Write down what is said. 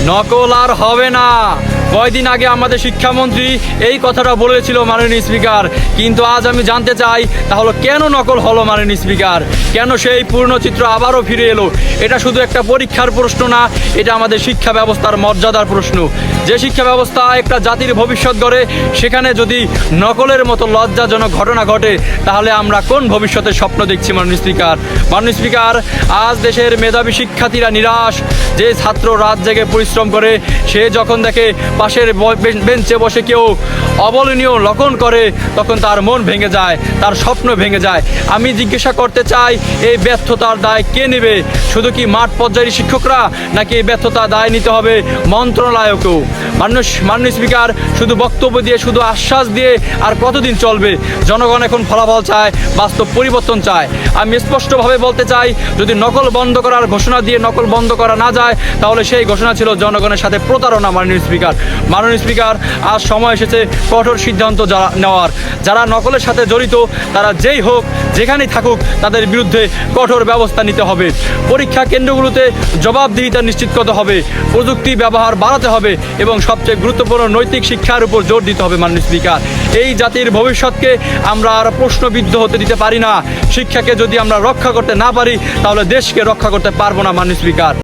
নকল আর হবে না। কয়দিন আগে আমাদের শিক্ষামন্ত্রী এই কথাটা বলেছিল মাননীয় স্পিকার, কিন্তু আজ আমি জানতে চাই তাহলে কেন নকল হলো মাননীয় স্পিকার? কেন সেই পূর্ণচিত্র আবারও ফিরে এলো? এটা শুধু একটা পরীক্ষার প্রশ্ন না, এটা আমাদের শিক্ষা ব্যবস্থার মর্যাদার প্রশ্ন। যে শিক্ষা ব্যবস্থা একটা জাতির ভবিষ্যৎ গড়ে, সেখানে যদি নকলের মতো লজ্জাজনক ঘটনা ঘটে, তাহলে আমরা কোন ভবিষ্যতের স্বপ্ন দেখছি মাননীয় স্পিকার? মাননীয় স্পিকার, আজ দেশের মেধাবী শিক্ষার্থীরা নিরাশ। যে ছাত্র রাত জেগে পরিশ্রম করে, সে যখন দেখে পাশের বেঞ্চে বসে কেউ অবলনীয় লক্ষণ করে, তখন তার মন ভেঙে যায়, তার স্বপ্ন ভেঙে যায়। আমি জিজ্ঞাসা করতে চাই, এই ব্যর্থতার দায় কে নেবে? শুধু কি মাঠ পর্যায়ের শিক্ষকরা, নাকি এই ব্যর্থতার দায় নিতে হবে মন্ত্রণালয়কেও? মাননীয় স্পিকার, শুধু বক্তব্য দিয়ে, শুধু আশ্বাস দিয়ে আর কতদিন চলবে? জনগণ এখন ফলাফল চায়, বাস্তব পরিবর্তন চায়। আমি স্পষ্টভাবে বলতে চাই, যদি নকল বন্ধ করার ঘোষণা দিয়ে নকল বন্ধ করা না যায়, তাহলে সেই ঘোষণা ছিল জনগণের সাথে প্রতারণা। মাননীয় স্পিকার, আজ সময় এসেছে কঠোর সিদ্ধান্ত নেওয়ার। যারা নকলের সাথে জড়িত, তারা যেই হোক, যেখানেই থাকুক, তাদের বিরুদ্ধে কঠোর ব্যবস্থা নিতে হবে। পরীক্ষা কেন্দ্রগুলোতে জবাবদিহিতা নিশ্চিত করতে হবে, প্রযুক্তি ব্যবহার বাড়াতে হবে এবং সবচেয়ে গুরুত্বপূর্ণ নৈতিক শিক্ষার উপর জোর দিতে হবে। মাননীয় স্পিকার, এই জাতির ভবিষ্যৎকে আমরা আর প্রশ্নবিদ্ধ হতে দিতে পারি না। শিক্ষাকে যদি আমরা রক্ষা করতে না পারি, তাহলে দেশকে রক্ষা করতে পারবো না। মাননীয় স্পিকার।